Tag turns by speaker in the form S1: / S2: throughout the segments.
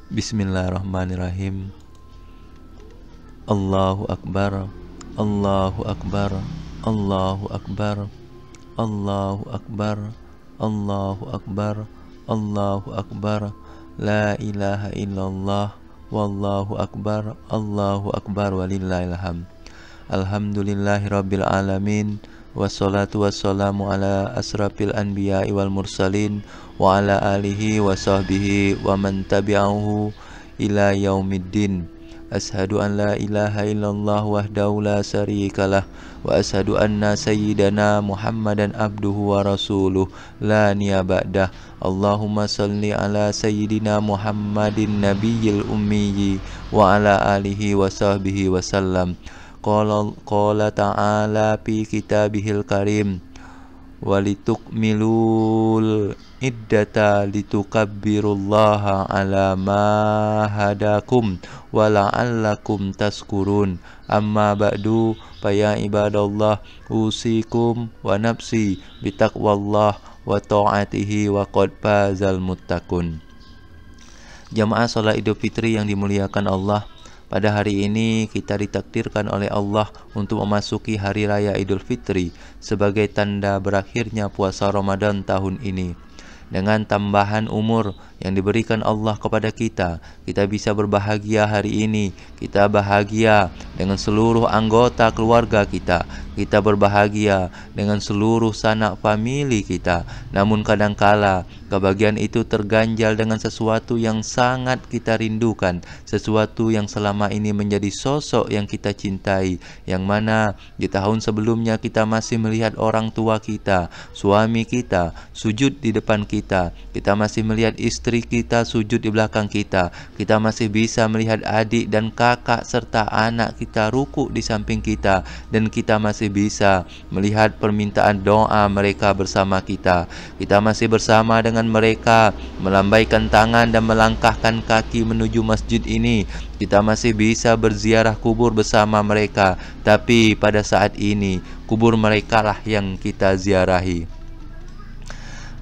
S1: Bismillahirrahmanirrahim. Allahu Akbar, Allahu Akbar, Allahu Akbar, Allahu Akbar, Allahu Akbar, Allahu Akbar, la ilaha illallah, wallahu akbar, Allahu Akbar, walillahil hamd. Alhamdulillahi rabbil alamin, wassalatu wassalamu ala asrafil anbiya'i wal mursalin wa ala alihi wa sahbihi wa man tabi'ahu ila yaumiddin. Ashhadu an la ilaha illallah wahdahu la syarikalah wa ashhadu anna sayyidana Muhammadan abduhu wa rasuluh la niyya ba'dah. Allahumma salli ala sayyidina Muhammadin nabiyil ummiyyi wa ala alihi wa sahbihi wa sallam. Qala ta'ala fi kitabihil karim, walitukmilul iddata litukabbirullaha ala ma hadakum wa la'allakum taskurun. Amma ba'du, faya ibadallah, usikum wa nafsi bitaqwallah wa ta'atihi wa qad fazal muttaqun. Jamaah salat Idul Fitri yang dimuliakan Allah, pada hari ini kita ditakdirkan oleh Allah untuk memasuki hari raya Idul Fitri sebagai tanda berakhirnya puasa Ramadan tahun ini. Dengan tambahan umur yang diberikan Allah kepada kita, kita bisa berbahagia hari ini. Kita bahagia dengan seluruh anggota keluarga kita. Kita berbahagia dengan seluruh sanak famili kita. Namun kadangkala kebahagiaan itu terganjal dengan sesuatu yang sangat kita rindukan, sesuatu yang selama ini menjadi sosok yang kita cintai, yang mana di tahun sebelumnya kita masih melihat orang tua kita, suami kita sujud di depan kita masih melihat istri kita sujud di belakang kita masih bisa melihat adik dan kakak serta anak kita ruku di samping kita, dan kita masih bisa melihat permintaan doa mereka bersama kita masih bersama dengan mereka melambaikan tangan dan melangkahkan kaki menuju masjid ini, kita masih bisa berziarah kubur bersama mereka. Tapi pada saat ini kubur mereka lah yang kita ziarahi.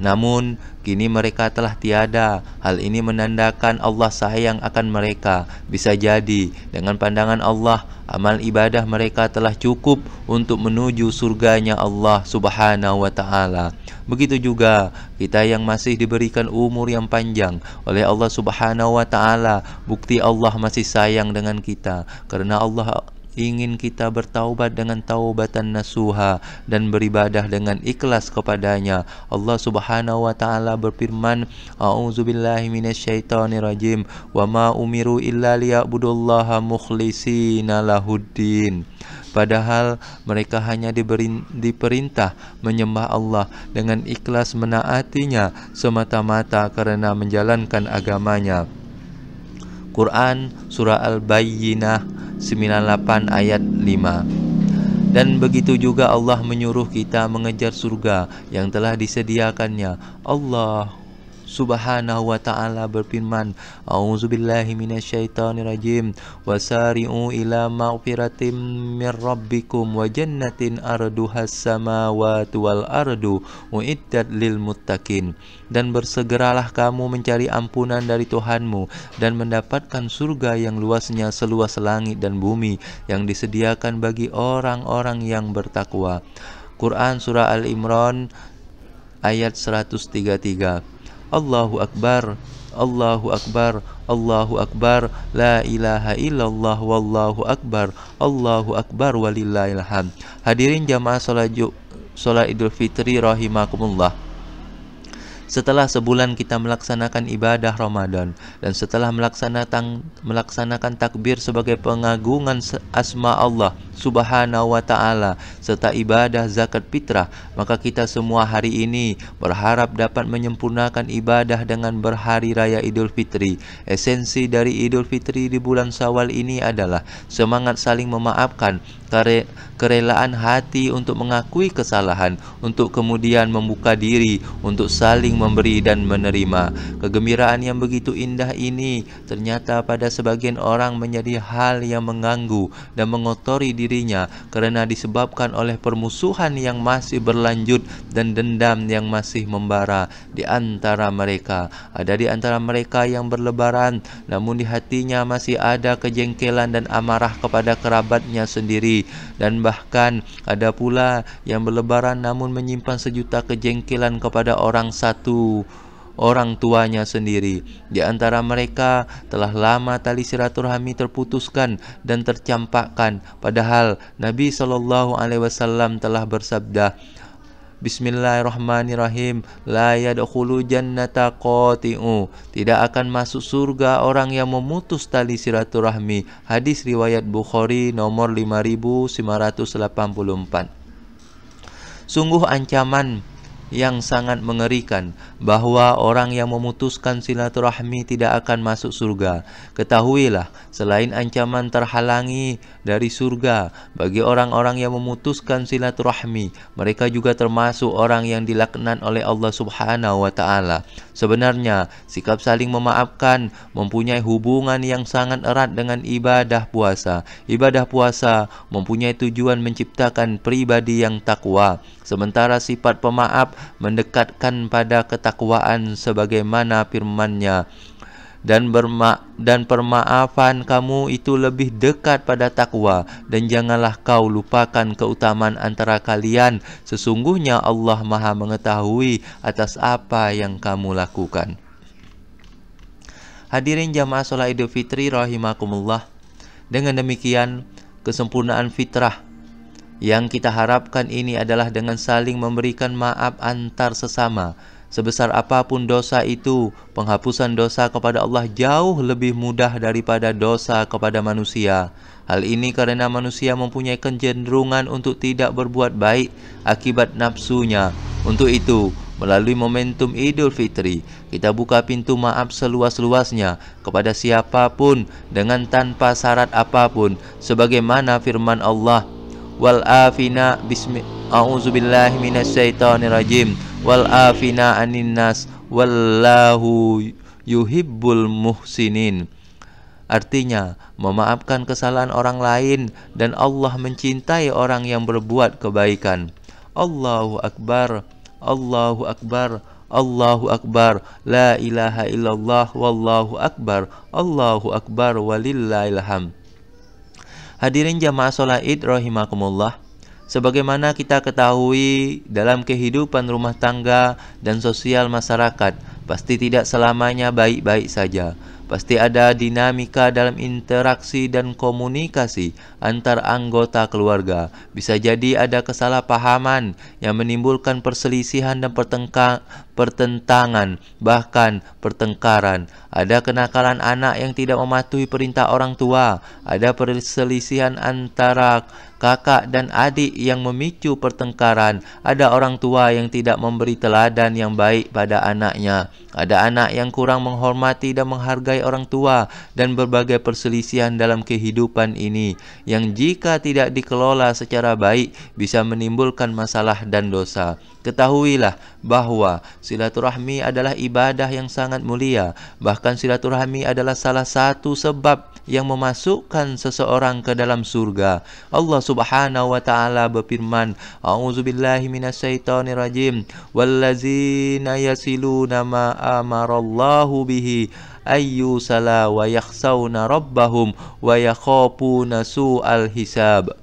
S1: Namun kini mereka telah tiada. Hal ini menandakan Allah sayang akan mereka. Bisa jadi dengan pandangan Allah, amal ibadah mereka telah cukup untuk menuju surganya Allah Subhanahu wa ta'ala. Begitu juga kita yang masih diberikan umur yang panjang oleh Allah Subhanahu wa ta'ala. Bukti Allah masih sayang dengan kita, karena Allah ingin kita bertaubat dengan taubatan nasuha dan beribadah dengan ikhlas kepadanya. Allah Subhanahu wa ta'ala berfirman, a'udzubillahi minasyaitonirrajim, wa ma umiru illa liya'budullaha mukhlishina lahuddin. Padahal mereka hanya diperintah menyembah Allah dengan ikhlas menaatinya semata-mata karena menjalankan agamanya. Quran Surah Al-Bayyinah 98 ayat 5. Dan begitu juga Allah menyuruh kita mengejar surga yang telah disediakannya. Allah Subhanahu wa ta'ala berfirman, a'udzubillahi minasyaitonirrajim, wasari'u ila maghfiratim mir rabbikum wa jannatin arduhas samawati wal ardu uiddat lil muttaqin. Dan bersegeralah kamu mencari ampunan dari Tuhanmu dan mendapatkan surga yang luasnya seluas langit dan bumi, yang disediakan bagi orang-orang yang bertakwa. Quran Surah Al-Imran ayat 133. Allahu Akbar, Allahu Akbar, Allahu Akbar, la ilaha illallah, wallahu akbar, Allahu Akbar, walillahil hamd. Hadirin jamaah salat Idul Fitri rahimakumullah. Setelah sebulan kita melaksanakan ibadah Ramadan, dan setelah melaksanakan takbir sebagai pengagungan asma Allah Subhanahu wa ta'ala serta ibadah zakat fitrah, maka kita semua hari ini berharap dapat menyempurnakan ibadah dengan berhari raya Idul Fitri. Esensi dari Idul Fitri di bulan Syawal ini adalah semangat saling memaafkan kerelaan hati untuk mengakui kesalahan, untuk kemudian membuka diri untuk saling memberi dan menerima. Kegembiraan yang begitu indah ini ternyata pada sebagian orang menjadi hal yang mengganggu dan mengotori dirinya karena disebabkan oleh permusuhan yang masih berlanjut dan dendam yang masih membara di antara mereka. Ada di antara mereka yang berlebaran, namun di hatinya masih ada kejengkelan dan amarah kepada kerabatnya sendiri, dan bahkan ada pula yang berlebaran namun menyimpan sejuta kejengkelan kepada orang tuanya sendiri. Di antara mereka telah lama tali silaturahmi terputuskan dan tercampakkan, padahal Nabi SAW telah bersabda, Bismillahirrahmanirrahim, la yadkhulu jannata qati'u, tidak akan masuk surga orang yang memutus tali silaturahmi. Hadis riwayat Bukhari nomor 5984. Sungguh ancaman yang sangat mengerikan bahwa orang yang memutuskan silaturahmi tidak akan masuk surga. Ketahuilah, selain ancaman terhalangi dari surga bagi orang-orang yang memutuskan silaturahmi, mereka juga termasuk orang yang dilaknat oleh Allah Subhanahu wa taala. Sebenarnya, sikap saling memaafkan mempunyai hubungan yang sangat erat dengan ibadah puasa. Ibadah puasa mempunyai tujuan menciptakan pribadi yang takwa, sementara sifat pemaaf mendekatkan pada ketakwaan sebagaimana firman-Nya, dan permaafan kamu itu lebih dekat pada takwa, dan janganlah kau lupakan keutamaan antara kalian, sesungguhnya Allah Maha mengetahui atas apa yang kamu lakukan. Hadirin jamaah salat Idul Fitri rahimakumullah, dengan demikian kesempurnaan fitrah yang kita harapkan ini adalah dengan saling memberikan maaf antar sesama. Sebesar apapun dosa itu, penghapusan dosa kepada Allah jauh lebih mudah daripada dosa kepada manusia. Hal ini karena manusia mempunyai kecenderungan untuk tidak berbuat baik akibat nafsunya. Untuk itu, melalui momentum Idul Fitri, kita buka pintu maaf seluas-luasnya kepada siapapun dengan tanpa syarat apapun, sebagaimana firman Allah, wal afina a'udzubillahi minasyaitonirrajim wal afina anin nas wallahu yuhibbul muhsinin. Artinya, memaafkan kesalahan orang lain, dan Allah mencintai orang yang berbuat kebaikan. Allahu Akbar, Allahu Akbar, Allahu Akbar, la ilaha illallah, wallahu akbar, Allahu Akbar, walillahil hamd. Hadirin jamaah sholat Id rahimakumullah, sebagaimana kita ketahui dalam kehidupan rumah tangga dan sosial masyarakat, pasti tidak selamanya baik-baik saja. Pasti ada dinamika dalam interaksi dan komunikasi antar anggota keluarga. Bisa jadi ada kesalahpahaman yang menimbulkan perselisihan dan pertentangan, bahkan pertengkaran. Ada kenakalan anak yang tidak mematuhi perintah orang tua. Ada perselisihan antara kakak dan adik yang memicu pertengkaran. Ada orang tua yang tidak memberi teladan yang baik pada anaknya. Ada anak yang kurang menghormati dan menghargai orang tua, dan berbagai perselisihan dalam kehidupan ini yang jika tidak dikelola secara baik bisa menimbulkan masalah dan dosa. Ketahuilah bahwa silaturahmi adalah ibadah yang sangat mulia. Bahkan silaturahmi adalah salah satu sebab yang memasukkan seseorang ke dalam surga. Allah Subhanahu wa taala berfirman, A'udzubillahi minasyaitonirrajim, wallazina yasiluna ma amarallahu bihi ayyusala wa yakhsawna rabbahum wa yakhafuna su'al hisab.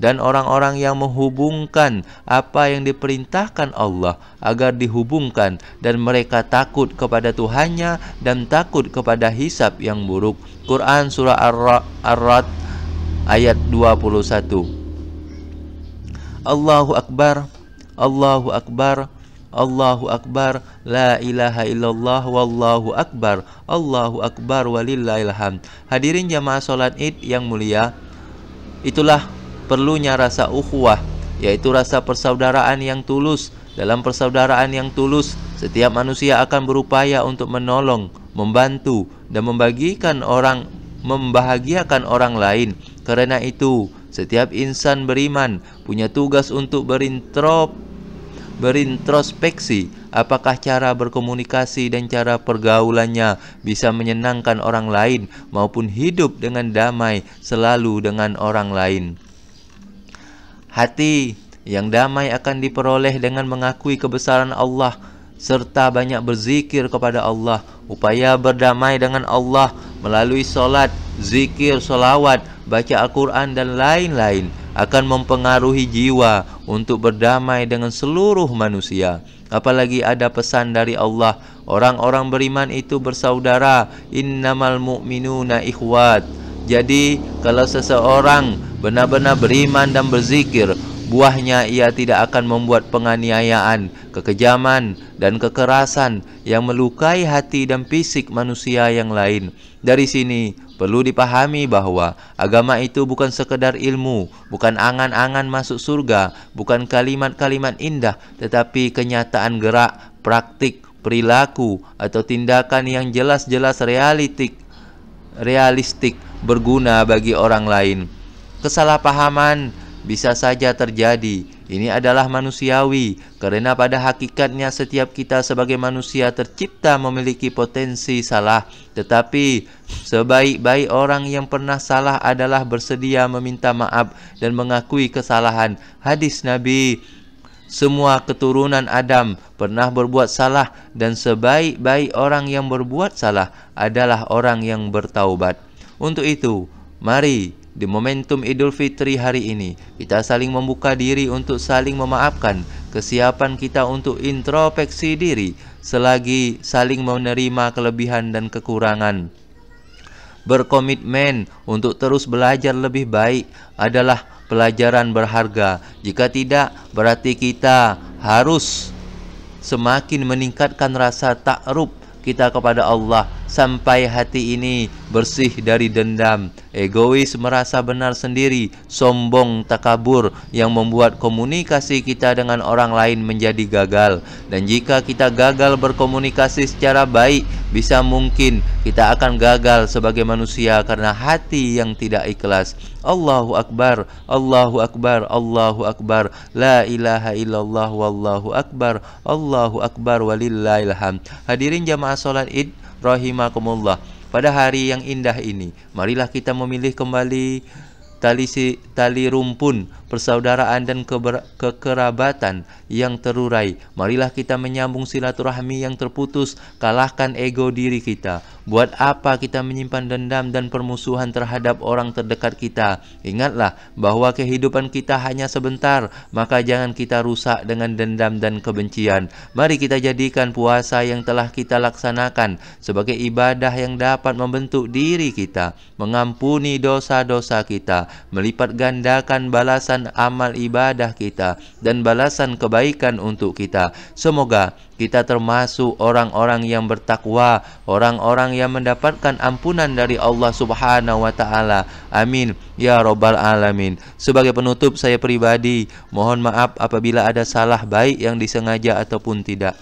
S1: Dan orang-orang yang menghubungkan apa yang diperintahkan Allah agar dihubungkan, dan mereka takut kepada Tuhannya dan takut kepada hisab yang buruk. Quran surah Ar-Ra'd ayat 21. Allahu Akbar, Allahu Akbar, Allahu Akbar, la ilaha illallah, wallahu akbar, Allahu akbar, walillahil hamd. Hadirin jamaah salat Id yang mulia, itulah perlunya rasa ukhuwah, yaitu rasa persaudaraan yang tulus. Dalam persaudaraan yang tulus, setiap manusia akan berupaya untuk menolong, membantu, dan membahagiakan orang lain. Karena itu, Setiap insan beriman punya tugas untuk berintrospeksi apakah cara berkomunikasi dan cara pergaulannya bisa menyenangkan orang lain maupun hidup dengan damai selalu dengan orang lain. Hati yang damai akan diperoleh dengan mengakui kebesaran Allah serta banyak berzikir kepada Allah. Upaya berdamai dengan Allah melalui solat, zikir, solawat, baca Al-Quran dan lain-lain akan mempengaruhi jiwa untuk berdamai dengan seluruh manusia. Apalagi ada pesan dari Allah, orang-orang beriman itu bersaudara, innamal mu'minuna ikhwat. Jadi kalau seseorang benar-benar beriman dan berzikir, buahnya ia tidak akan membuat penganiayaan, kekejaman, dan kekerasan yang melukai hati dan fisik manusia yang lain. Dari sini perlu dipahami bahwa agama itu bukan sekedar ilmu, bukan angan-angan masuk surga, bukan kalimat-kalimat indah, tetapi kenyataan gerak, praktik, perilaku, atau tindakan yang jelas-jelas realistik, berguna bagi orang lain. Kesalahpahaman bisa saja terjadi. Ini adalah manusiawi, karena pada hakikatnya setiap kita sebagai manusia tercipta memiliki potensi salah. Tetapi sebaik-baik orang yang pernah salah adalah bersedia meminta maaf dan mengakui kesalahan. Hadis Nabi, semua keturunan Adam pernah berbuat salah, dan sebaik-baik orang yang berbuat salah adalah orang yang bertaubat. Untuk itu, mari di momentum Idul Fitri hari ini, kita saling membuka diri untuk saling memaafkan. Kesiapan kita untuk introspeksi diri selagi saling menerima kelebihan dan kekurangan. Berkomitmen untuk terus belajar lebih baik adalah pelajaran berharga. Jika tidak, berarti kita harus semakin meningkatkan rasa takrub kita kepada Allah sampai hati ini bersih dari dendam, egois, merasa benar sendiri, sombong, takabur yang membuat komunikasi kita dengan orang lain menjadi gagal. Dan jika kita gagal berkomunikasi secara baik, bisa mungkin kita akan gagal sebagai manusia karena hati yang tidak ikhlas. Allahu Akbar, Allahu Akbar, Allahu Akbar, la ilaha illallah, wallahu akbar, Allahu Akbar, walillahil hamd. Hadirin jamaah salat Id rahimakumullah, pada hari yang indah ini, marilah kita memilih kembali tali rumpun persaudaraan dan kekerabatan yang terurai. Marilah kita menyambung silaturahmi yang terputus. Kalahkan ego diri kita. Buat apa kita menyimpan dendam dan permusuhan terhadap orang terdekat kita? Ingatlah bahwa kehidupan kita hanya sebentar, maka jangan kita rusak dengan dendam dan kebencian. Mari kita jadikan puasa yang telah kita laksanakan sebagai ibadah yang dapat membentuk diri kita, mengampuni dosa-dosa kita, melipat gandakan balasan amal ibadah kita, dan balasan kebaikan untuk kita. Semoga kita termasuk orang-orang yang bertakwa, orang-orang yang mendapatkan ampunan dari Allah Subhanahu wa Ta'ala. Amin ya Rabbal Alamin. Sebagai penutup, saya pribadi mohon maaf apabila ada salah baik yang disengaja ataupun tidak.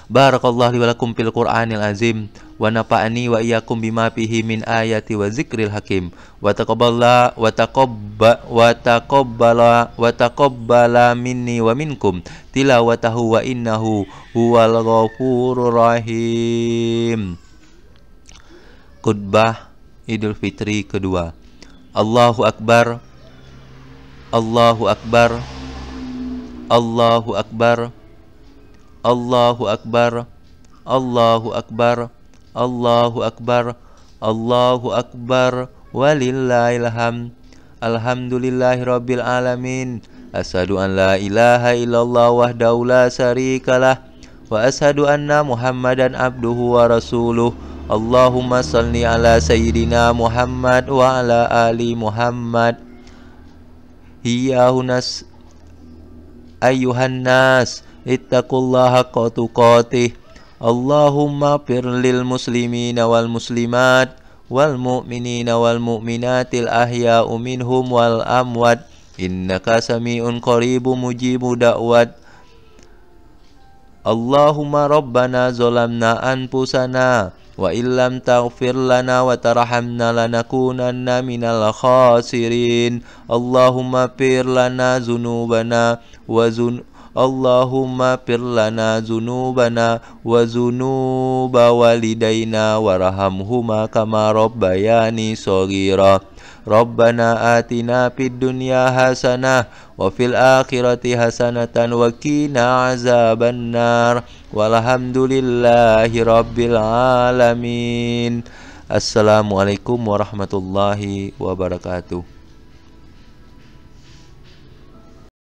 S1: Barakallahu li wa lakum fil Qur'anil azim, wa nafa'ani wa iyyakum bima fihi min ayati wa zikril hakim, wa taqabbala minni wa minkum tilawatahu wa innahu huwal ghafurur rahim. Khutbah Idul Fitri kedua. Allahu Akbar, Allahu Akbar, Allahu Akbar, Allahu Akbar, Allahu Akbar, Allahu Akbar, Allahu Akbar, walillahil hamd. Alhamdulillahi rabbil alamin. Asyhadu an la ilaha illallah wahdahu la syarikalah, wa asyhadu anna Muhammadan abduhu wa rasuluh. Allahumma salli ala sayyidina Muhammad wa ala ali Muhammad. Hiyahunas ayyuhan nas, ittaqullaha haqqa tuqatih. Allahumma firlil muslimina wal muslimat wal mu'minina wal mu'minatil ahya'u minhum wal amwat, innaka sami'un qaribun mujibu da'wat. Allahumma rabbana zalamna anfusana wa illam taghfir lana wa tarhamna lanakunanna minal khasirin. Allahumma fir lana zunubana wa Allahumma fir lana zunubana wa zunuba walidaina warhamhuma kama rabbayani shaghira. Rabbana atina fid dunya hasanah wa fil akhirati hasanatan wa qina azabannar. Walhamdulillahi rabbil alamin. Assalamualaikum warahmatullahi wabarakatuh.